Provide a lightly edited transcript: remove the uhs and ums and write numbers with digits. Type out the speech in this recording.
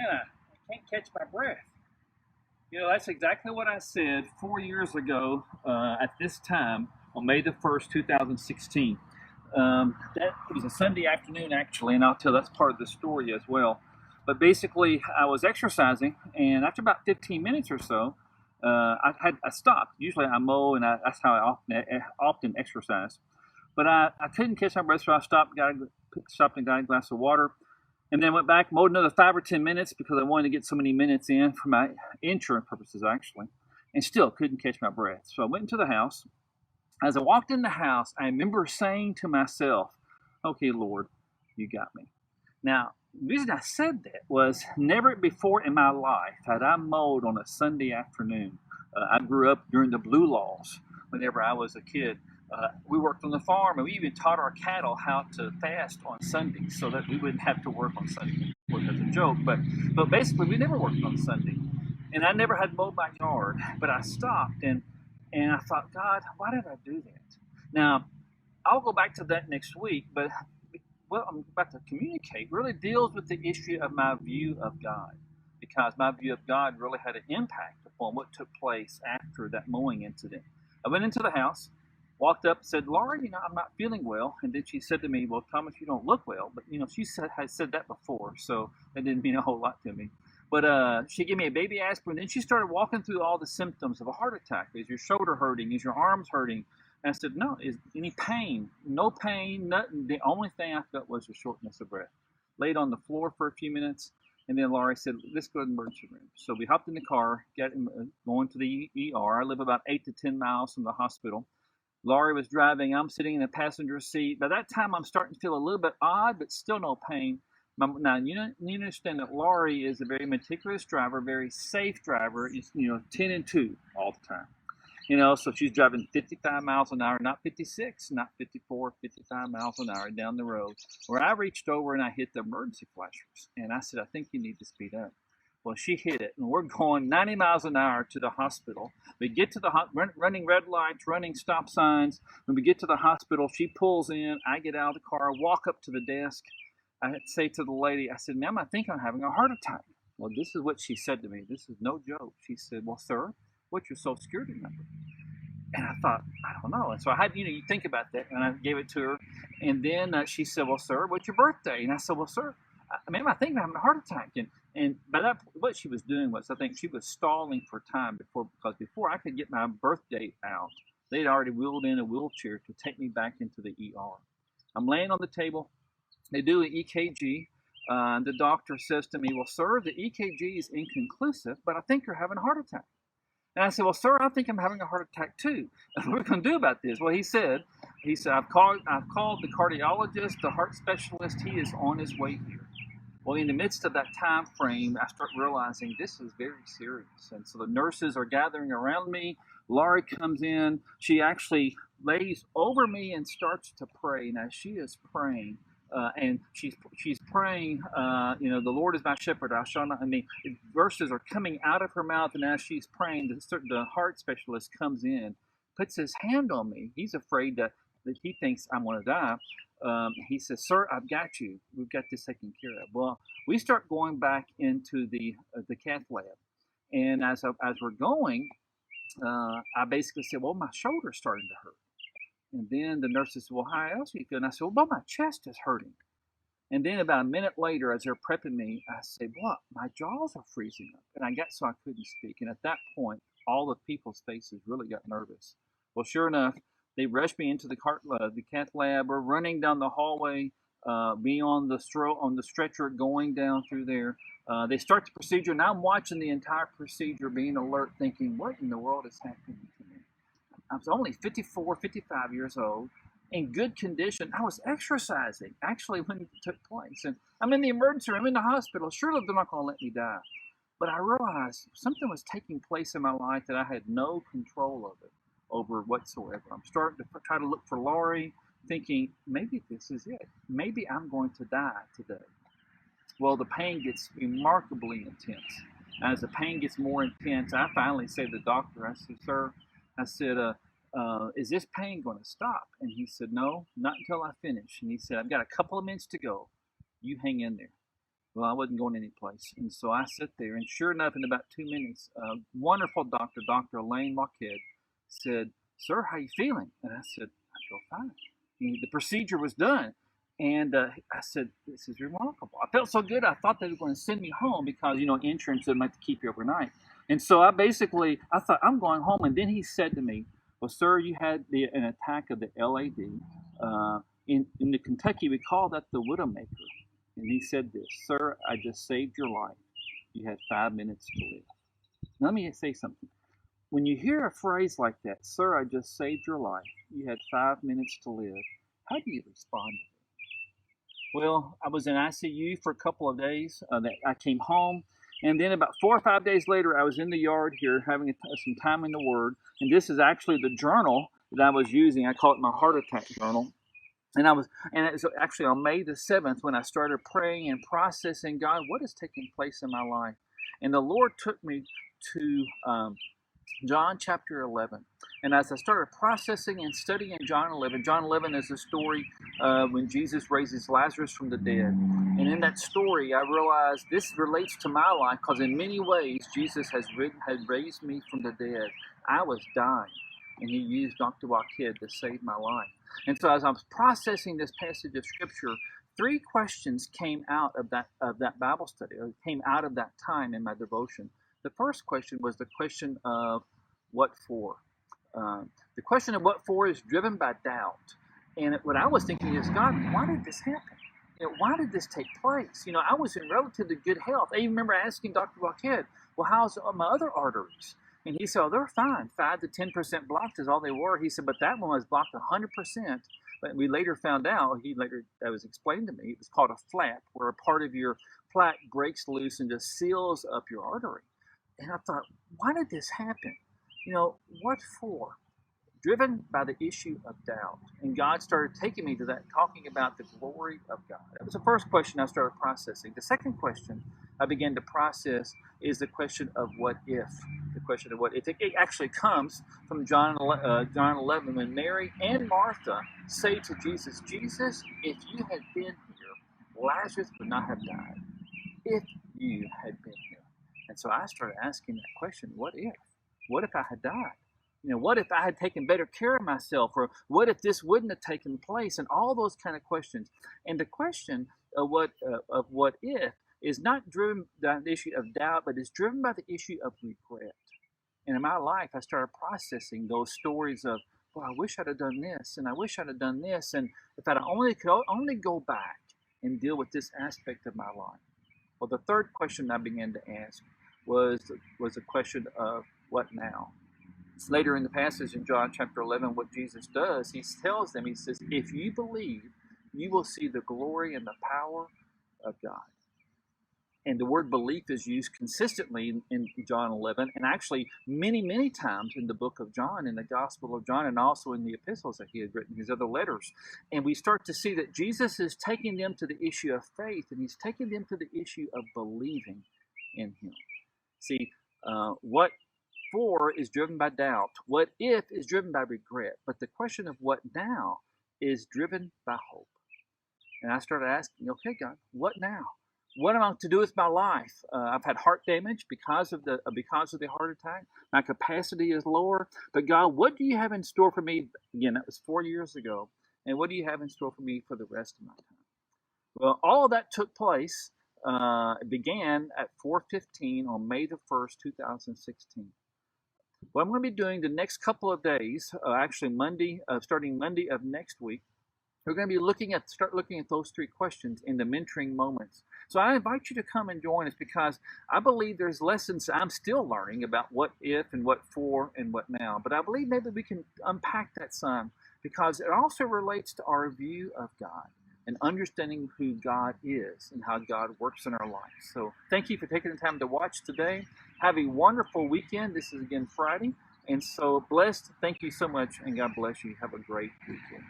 man, I can't catch my breath. That's exactly what I said 4 years ago at this time on May the 1st, 2016. That it was a Sunday afternoon, actually, and I'll tell that's part of the story as well. But basically, I was exercising, and after about 15 minutes or so, I stopped. Usually, I mow, and that's how I often exercise. But I couldn't catch my breath, so I stopped and got a glass of water, and then went back, mowed another 5 or 10 minutes because I wanted to get so many minutes in for my insurance purposes, actually, and still couldn't catch my breath. So I went into the house. As I walked in the house, I remember saying to myself, okay, Lord, you got me. Now, the reason I said that was never before in my life had I mowed on a Sunday afternoon. I grew up during the blue laws whenever I was a kid. We worked on the farm, and we even taught our cattle how to fast on Sundays so that we wouldn't have to work on Sunday. Work as a joke, but basically we never worked on Sunday, and I never had mowed my yard. But I stopped and I thought, God, why did I do that? Now, I'll go back to that next week, but what I'm about to communicate really deals with the issue of my view of God, because my view of God really had an impact upon what took place after that mowing incident. I went into the house, walked up, said, Laura, I'm not feeling well. And then she said to me, well, Thomas, you don't look well. But, she had said that before, so that didn't mean a whole lot to me. But she gave me a baby aspirin. Then she started walking through all the symptoms of a heart attack. Is your shoulder hurting? Is your arms hurting? And I said, no. Is any pain? No pain, nothing. The only thing I felt was a shortness of breath. Laid on the floor for a few minutes. And then Laurie said, let's go to the emergency room. So we hopped in the car, going to the ER. I live about 8 to 10 miles from the hospital. Laurie was driving. I'm sitting in the passenger seat. By that time, I'm starting to feel a little bit odd, but still no pain. Now, you understand that Laurie is a very meticulous driver, very safe driver. It's, 10 and 2 all the time. So she's driving 55 miles an hour, not 56, not 54, 55 miles an hour down the road, where I reached over and I hit the emergency flashers. And I said, I think you need to speed up. Well, she hit it, and we're going 90 miles an hour to the hospital. We get to the running red lights, running stop signs. When we get to the hospital, she pulls in. I get out of the car, walk up to the desk. I say to the lady, I said, ma'am, I think I'm having a heart attack. Well, this is what she said to me. This is no joke. She said, well, sir, what's your social security number? And I thought, I don't know. And so I had, you think about that, and I gave it to her. And then she said, well, sir, what's your birthday? And I said, well, sir, ma'am, I think I'm having a heart attack. And by that, what she was doing was, I think she was stalling for time because before I could get my birth date out, they'd already wheeled in a wheelchair to take me back into the ER. I'm laying on the table. They do an EKG. The doctor says to me, well, sir, the EKG is inconclusive, but I think you're having a heart attack. And I said, well, sir, I think I'm having a heart attack too. What are we going to do about this? Well, he said, I've called the cardiologist, the heart specialist. He is on his way here. Well, in the midst of that time frame, I start realizing this is very serious. And so the nurses are gathering around me. Laurie comes in. She actually lays over me and starts to pray. Now, she is praying. And she's praying, the Lord is my shepherd, I shall not. Verses are coming out of her mouth, and as she's praying, the heart specialist comes in, puts his hand on me. He's afraid that he thinks I'm going to die. He says, "Sir, I've got you. We've got this taken care of." Well, we start going back into the cath lab, and as we're going, I basically said, "Well, my shoulder's starting to hurt." And then the nurse says, well, how else are you feeling? I said, well, my chest is hurting. And then about a minute later, as they're prepping me, I said, what? My jaws are freezing up. And I got so I couldn't speak. And at that point, all the people's faces really got nervous. Well, sure enough, they rushed me into the cath lab. We're running down the hallway, me on the stretcher going down through there. They start the procedure, and I'm watching the entire procedure, being alert, thinking, what in the world is happening to me? I was only 54, 55 years old, in good condition. I was exercising, actually, when it took place. And I'm in the emergency room, I'm in the hospital. Surely they're not going to let me die. But I realized something was taking place in my life that I had no control over whatsoever. I'm starting to try to look for Laurie, thinking, maybe this is it. Maybe I'm going to die today. Well, the pain gets remarkably intense. As the pain gets more intense, I finally say to the doctor, I said, sir, I said, is this pain going to stop? And he said, no, not until I finish. And he said, I've got a couple of minutes to go. You hang in there. Well, I wasn't going any place. And so I sat there, and sure enough, in about 2 minutes, a wonderful doctor, Dr. Elaine Marquette, said, "Sir, how you feeling?" And I said, "I feel fine." And the procedure was done. And I said, "This is remarkable." I felt so good, I thought they were going to send me home because, insurance doesn't like to keep you overnight. And so I thought, I'm going home. And then he said to me, "Well, sir, you had an attack of the LAD. In the Kentucky, we call that the Widowmaker." And he said this, "Sir, I just saved your life. You had 5 minutes to live." Now, let me say something. When you hear a phrase like that, "Sir, I just saved your life. You had 5 minutes to live," how do you respond to it? Well, I was in ICU for a couple of days. I came home, and then about 4 or 5 days later, I was in the yard here having some time in the Word. And this is actually the journal that I was using. I call it my heart attack journal. And it was actually on May the 7th when I started praying and processing, God, what is taking place in my life? And the Lord took me to John chapter 11. And as I started processing and studying John 11 is a story when Jesus raises Lazarus from the dead. And in that story, I realized this relates to my life because in many ways, Jesus had raised me from the dead. I was dying, and he used Dr. Wakid to save my life. And so as I was processing this passage of Scripture, 3 questions came out of that Bible study, or came out of that time in my devotion. The first question was the question of what for. The question of what for is driven by doubt. And what I was thinking is, God, why did this happen? Why did this take place? I was in relatively good health. I even remember asking Dr. Waked, well, how's my other arteries? And he said, oh, they're fine. 5 to 10% blocked is all they were. He said, but that one was blocked 100%. But we later found out, that was explained to me, it was called a flap, where a part of your plaque breaks loose and just seals up your artery. And I thought, why did this happen? What for? Driven by the issue of doubt. And God started taking me to that, talking about the glory of God. That was the first question I started processing. The second question I began to process is the question of what if. The question of what if. It actually comes from John 11 when Mary and Martha say to Jesus, Jesus, if you had been here, Lazarus would not have died. If you had been here. And so I started asking that question, what if? What if I had died? What if I had taken better care of myself? Or what if this wouldn't have taken place? And all those kind of questions. And the question of what if is not driven by the issue of doubt, but is driven by the issue of regret. And in my life, I started processing those stories of, well, I wish I'd have done this, and I wish I'd have done this, and if I could only go back and deal with this aspect of my life. Well, the third question I began to ask was a question of what now? Later in the passage in John chapter 11, what Jesus does, he tells them, he says, if you believe, you will see the glory and the power of God. And the word belief is used consistently in John 11, and actually many, many times in the book of John, in the Gospel of John, and also in the epistles that he had written, his other letters. And we start to see that Jesus is taking them to the issue of faith, and he's taking them to the issue of believing in him. See, what for is driven by doubt. What if is driven by regret. But the question of what now is driven by hope. And I started asking, okay, God, what now? What am I to do with my life? I've had heart damage because of the heart attack. My capacity is lower. But God, what do you have in store for me? Again, that was 4 years ago. And what do you have in store for me for the rest of my time? Well, all of that took place. It began at 4:15 on May the 1st, 2016. What I'm going to be doing the next couple of days, actually starting Monday of next week, we're going to be start looking at those 3 questions in the mentoring moments. So I invite you to come and join us because I believe there's lessons I'm still learning about what if and what for and what now. But I believe maybe we can unpack that some because it also relates to our view of God and understanding who God is and how God works in our lives. So thank you for taking the time to watch today. Have a wonderful weekend. This is again Friday. And so blessed. Thank you so much, and God bless you. Have a great weekend.